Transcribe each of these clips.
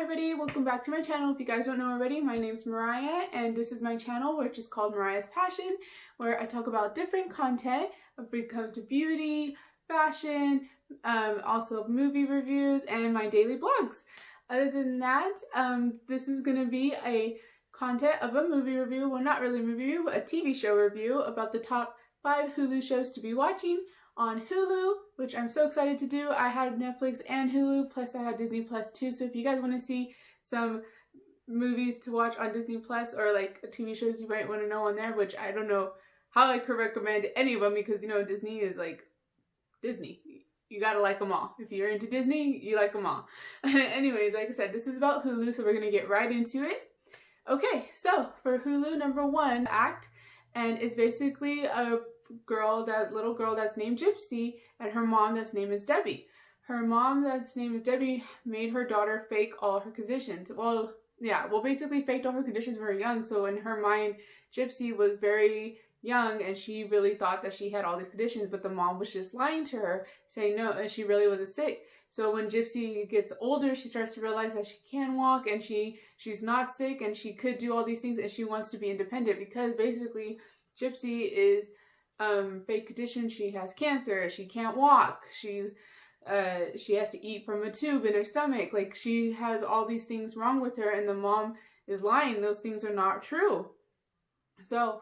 Hi everybody, welcome back to my channel. If you guys don't know already, my name's Mariah and this is my channel which is called Mariah's Passion, where I talk about different content when it comes to beauty, fashion, also movie reviews and my daily blogs. Other than that, this is going to be a content of a movie review, well not really a movie review, but a TV show review about the top 5 Hulu shows to be watching on Hulu, which I'm so excited to do. I had Netflix and Hulu, plus I had Disney Plus too, so if you guys want to see some movies to watch on Disney Plus or like TV shows you might want to know on there, which I don't know how I could recommend any of them because, you know, Disney is like Disney. You gotta like them all. If you're into Disney, you like them all. Anyways, like I said, this is about Hulu, so we're gonna get right into it. Okay, so for Hulu, number 1 act, and it's basically a little girl that's named Gypsy, and her mom that's name is Debbie. Her mom that's name is Debbie made her daughter fake all her conditions. Basically faked all her conditions very young, so in her mind, Gypsy was very young and she really thought that she had all these conditions, but the mom was just lying to her, saying no, and she really wasn't sick. So when Gypsy gets older, she starts to realize that she can walk and she's not sick and she could do all these things and she wants to be independent because basically Gypsy is fake condition. She has cancer, she can't walk, she has to eat from a tube in her stomach, like she has all these things wrong with her and the mom is lying. Those things are not true. So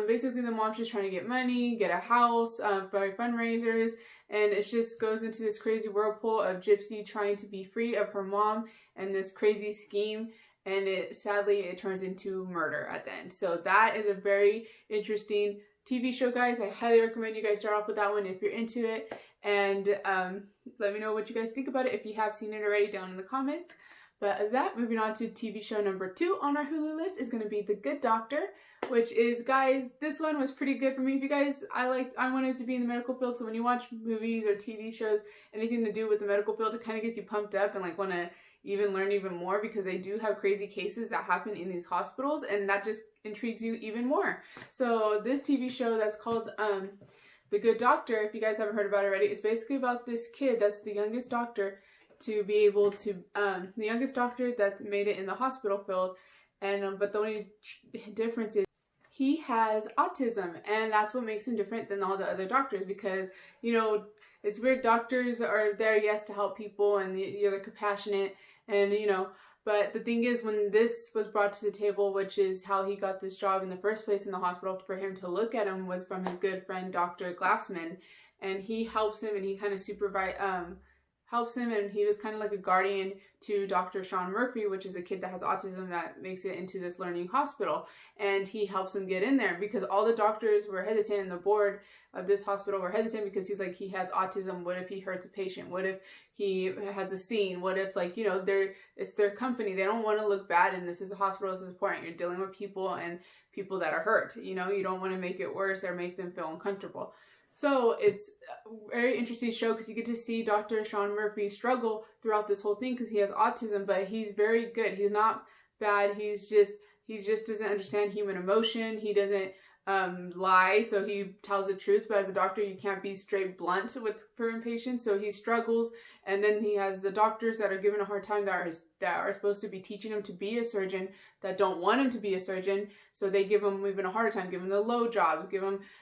basically the mom's just trying to get money, get a house, by fundraisers, and it just goes into this crazy whirlpool of Gypsy trying to be free of her mom and this crazy scheme, and sadly it turns into murder at the end. So that is a very interesting TV show, guys. I highly recommend you guys start off with that one if you're into it, and let me know what you guys think about it if you have seen it already down in the comments. But other than that, moving on to TV show number 2 on our Hulu list is going to be The Good Doctor, which is, guys, this one was pretty good for me. If you guys, I wanted to be in the medical field, so when you watch movies or TV shows, anything to do with the medical field, it kind of gets you pumped up and like want to even learn even more because they do have crazy cases that happen in these hospitals, and that just intrigues you even more. So this TV show that's called The Good Doctor, if you guys haven't heard about it already, it's basically about this kid that's the youngest doctor to be able to, the youngest doctor that made it in the hospital field, and but the only difference is he has autism, and that's what makes him different than all the other doctors because, you know, it's weird, doctors are there, yes, to help people and they're compassionate and, you know, but the thing is when this was brought to the table, which is how he got this job in the first place in the hospital for him to look at him, was from his good friend Dr. Glassman, and he helps him and he kind of helps him, and he was kind of like a guardian to Dr. Sean Murphy, which is a kid that has autism that makes it into this learning hospital, and he helps him get in there because all the doctors were hesitant and the board of this hospital were hesitant because he's like, he has autism, what if he hurts a patient, what if he has a scene, what if, like, you know, it's their company, they don't want to look bad, and this is a hospital, this is important, you're dealing with people and people that are hurt, you know, you don't want to make it worse or make them feel uncomfortable. So it's a very interesting show because you get to see Dr. Sean Murphy struggle throughout this whole thing because he has autism, but he's very good. He's not bad. He just doesn't understand human emotion. He doesn't lie, so he tells the truth. But as a doctor, you can't be straight blunt for patients, so he struggles. And then he has the doctors that are given a hard time that are supposed to be teaching him to be a surgeon that don't want him to be a surgeon, so they give him even a harder time, give him the low jobs,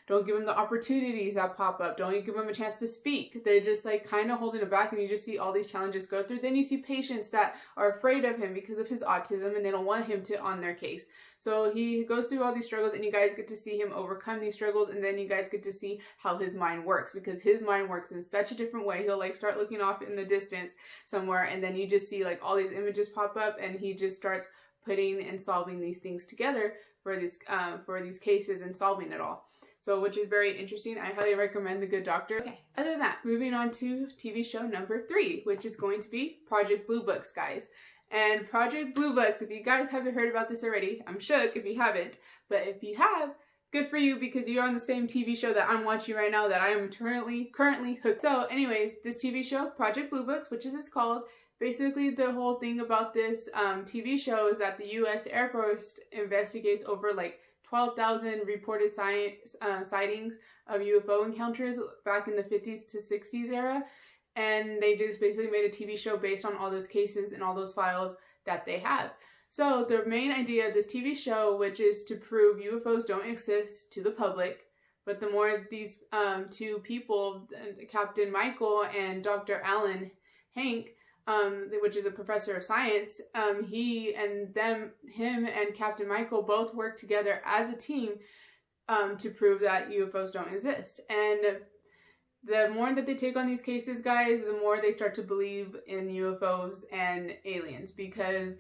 don't give him the opportunities that pop up, don't give him a chance to speak. They're just like kind of holding it back, and you just see all these challenges go through. Then you see patients that are afraid of him because of his autism and they don't want him to on their case. So he goes through all these struggles, and you guys get to see him overcome these struggles, and then you guys get to see how his mind works, because his mind works in such a different way. He'll like start looking off in the distance somewhere, and then you just see like all these images pop up, and he just starts putting and solving these things together for these cases and solving it all. So, which is very interesting. I highly recommend The Good Doctor. Okay, other than that, moving on to TV show number 3, which is going to be Project Blue Books, guys. And Project Blue Books, if you guys haven't heard about this already, I'm shook if you haven't, but if you have, good for you, because you're on the same TV show that I'm watching right now that I am currently hooked. So anyways, this TV show, Project Blue Books, which is it's called, basically the whole thing about this TV show is that the U.S. Air Force investigates over like 12,000 reported sightings of UFO encounters back in the 50s to 60s era. and they just basically made a TV show based on all those cases and all those files that they have. So the main idea of this TV show, which is to prove UFOs don't exist to the public, but the more these two people, Captain Michael and Dr. Alan Hank, which is a professor of science, him and Captain Michael both work together as a team to prove that UFOs don't exist. And the more that they take on these cases, guys, the more they start to believe in UFOs and aliens, because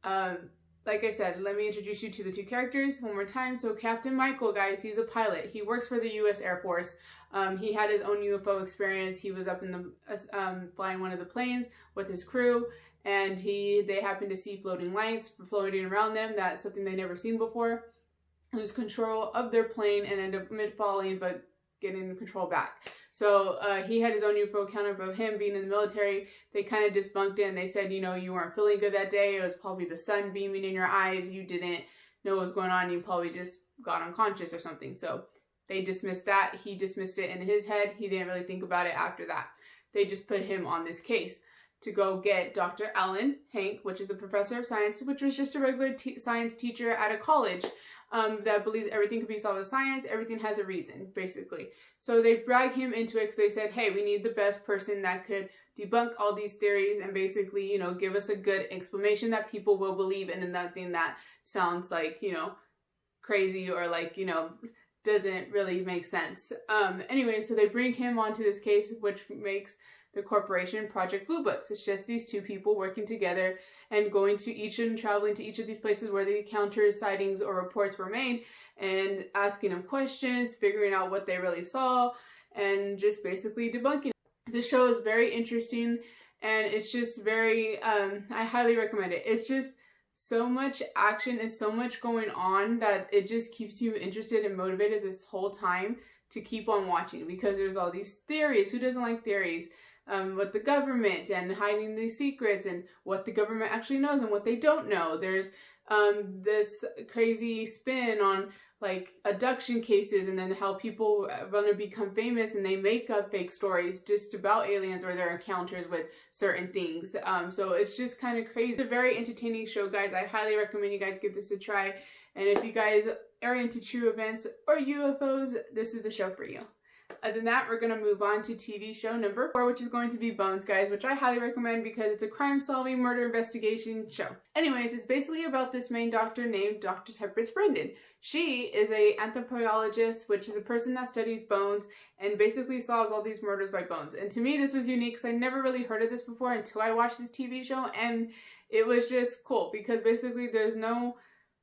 like I said, let me introduce you to the two characters one more time. So Captain Michael, guys, he's a pilot. He works for the U.S. Air Force. He had his own UFO experience. He was up in the flying one of the planes with his crew, and they happened to see floating lights floating around them. That's something they never seen before. Lose control of their plane and end up mid-falling, but getting control back. So he had his own UFO account of him being in the military. They kind of debunked it, and they said, you know, you weren't feeling good that day. It was probably the sun beaming in your eyes. You didn't know what was going on. You probably just got unconscious or something. So they dismissed that. He dismissed it in his head. He didn't really think about it after that. They just put him on this case to go get Dr. Alan Hank, which is a professor of science, which was just a regular science teacher at a college that believes everything can be solved with science. Everything has a reason, basically. So they drag him into it because they said, hey, we need the best person that could debunk all these theories and basically, you know, give us a good explanation that people will believe in, and nothing that sounds like, you know, crazy or like, you know, doesn't really make sense. Anyway, so they bring him onto this case, which makes the corporation Project Blue Books. It's just these two people working together and going to each and traveling to each of these places where the encounters, sightings, or reports were made, and asking them questions, figuring out what they really saw, and just basically debunking. This show is very interesting, and it's just very, I highly recommend it. It's just so much action and so much going on that it just keeps you interested and motivated this whole time to keep on watching, because there's all these theories. Who doesn't like theories? With the government and hiding these secrets, and what the government actually knows and what they don't know. There's this crazy spin on like abduction cases, and then how people want to become famous and they make up fake stories just about aliens or their encounters with certain things. So it's just kind of crazy. It's a very entertaining show, guys. I highly recommend you guys give this a try. And if you guys are into true events or UFOs, this is the show for you. Other than that, we're going to move on to TV show number 4, which is going to be Bones, guys, which I highly recommend because it's a crime-solving murder investigation show. Anyways, it's basically about this main doctor named Dr. Temperance Brendan. She is an anthropologist, which is a person that studies bones and basically solves all these murders by bones. And to me, this was unique because I never really heard of this before until I watched this TV show, and it was just cool because basically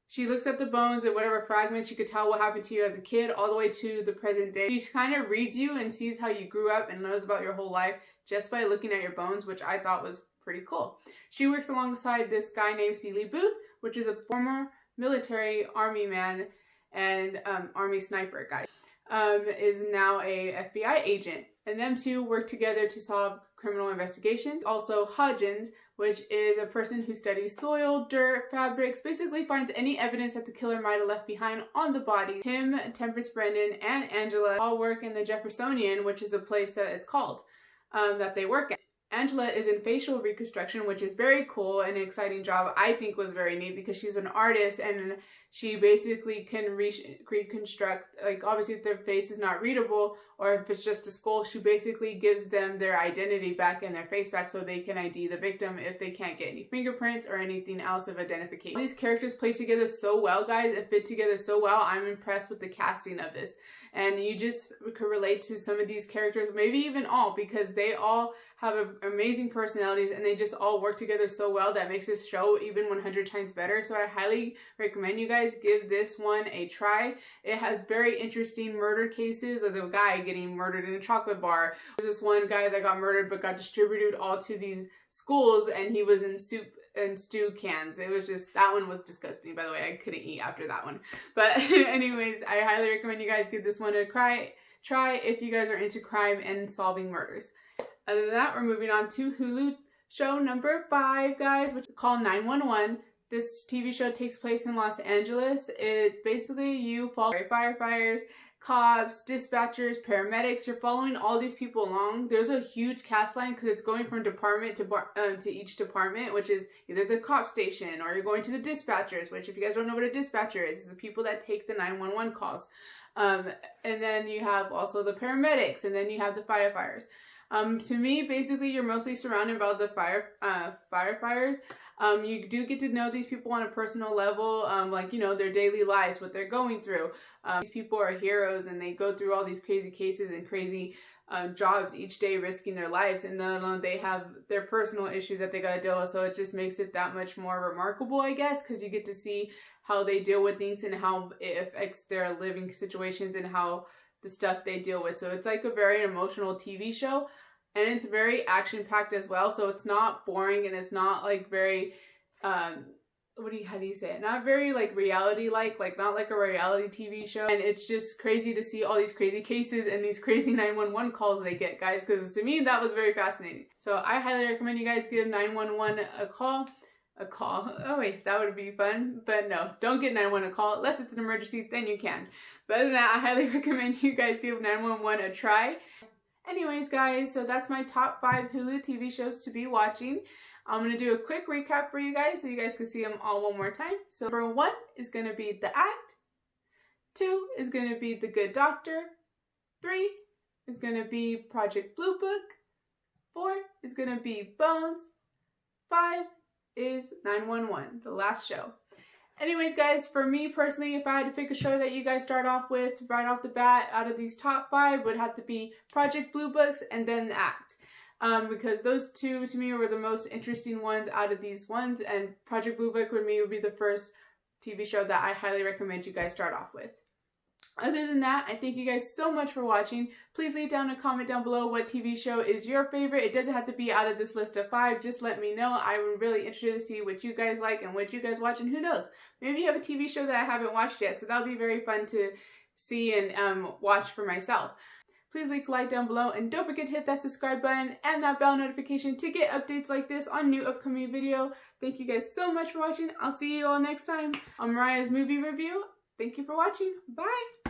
she looks at the bones and whatever fragments, you could tell what happened to you as a kid all the way to the present day. She kind of reads you and sees how you grew up and knows about your whole life just by looking at your bones, which I thought was pretty cool. She works alongside this guy named Seeley Booth, which is a former military army man and army sniper guy. Is now a FBI agent. And them two work together to solve criminal investigations. Also Hodgins, which is a person who studies soil, dirt, fabrics, basically finds any evidence that the killer might have left behind on the body. Him, Temperance Brendan, and Angela all work in the Jeffersonian, which is the place that it's called, that they work at. Angela is in facial reconstruction, which is very cool and an exciting job. I think was very neat because she's an artist and she basically can reconstruct, like obviously if their face is not readable or if it's just a skull, she basically gives them their identity back and their face back so they can ID the victim if they can't get any fingerprints or anything else of identification. These characters play together so well, guys, and fit together so well. I'm impressed with the casting of this. And you just could relate to some of these characters, maybe even all, because they all have amazing personalities and they just all work together so well that makes this show even 100 times better. So I highly recommend you guys give this one a try. It has very interesting murder cases of the guy getting murdered in a chocolate bar. There's this one guy that got murdered but got distributed all to these schools and he was in soup and stew cans. It was just, that one was disgusting, by the way. I couldn't eat after that one. But anyways, I highly recommend you guys give this one a try if you guys are into crime and solving murders. Other than that, we're moving on to Hulu show number 5, guys, which is called 911. This TV show takes place in Los Angeles. It basically, you follow firefighters cops, dispatchers, paramedics. You're following all these people along. There's a huge cast line because it's going from department to each department, which is either the cop station or you're going to the dispatchers, which if you guys don't know what a dispatcher is the people that take the 911 calls. And then you have also the paramedics, and then you have the firefighters. To me, basically, you're mostly surrounded by the firefighters. You do get to know these people on a personal level, like, you know, their daily lives, what they're going through. These people are heroes, and they go through all these crazy cases and crazy jobs each day, risking their lives, and then they have their personal issues that they got to deal with. So it just makes it that much more remarkable, I guess, because you get to see how they deal with things and how it affects their living situations and how the stuff they deal with. So it's like a very emotional TV show, and it's very action-packed as well. So it's not boring, and it's not like very how do you say it? Not very like reality-like, like not like a reality TV show. And it's just crazy to see all these crazy cases and these crazy 911 calls they get, guys, because to me that was very fascinating. So I highly recommend you guys give 911 a call. Oh wait, that would be fun. But no, don't get 911 a call unless it's an emergency, then you can. But other than that, I highly recommend you guys give 911 a try. Anyways, guys, so that's my top 5 Hulu TV shows to be watching. I'm going to do a quick recap for you guys so you guys can see them all one more time. So number 1 is going to be The Act. 2 is going to be The Good Doctor. 3 is going to be Project Blue Book. 4 is going to be Bones. 5 is 911, the last show. Anyways, guys, for me personally, if I had to pick a show that you guys start off with right off the bat out of these top 5, would have to be Project Blue Books and then The Act. Because those two to me were the most interesting ones out of these ones, and Project Blue Book with me would be the first TV show that I highly recommend you guys start off with. Other than that, I thank you guys so much for watching. Please leave down a comment down below what TV show is your favorite. It doesn't have to be out of this list of 5. Just let me know. I'm really interested to see what you guys like and what you guys watch, and who knows, maybe you have a TV show that I haven't watched yet, so that'll be very fun to see and watch for myself. Please leave a like down below, and don't forget to hit that subscribe button and that bell notification to get updates like this on new upcoming video. Thank you guys so much for watching. I'll see you all next time on Mariah's movie review. Thank you for watching. Bye!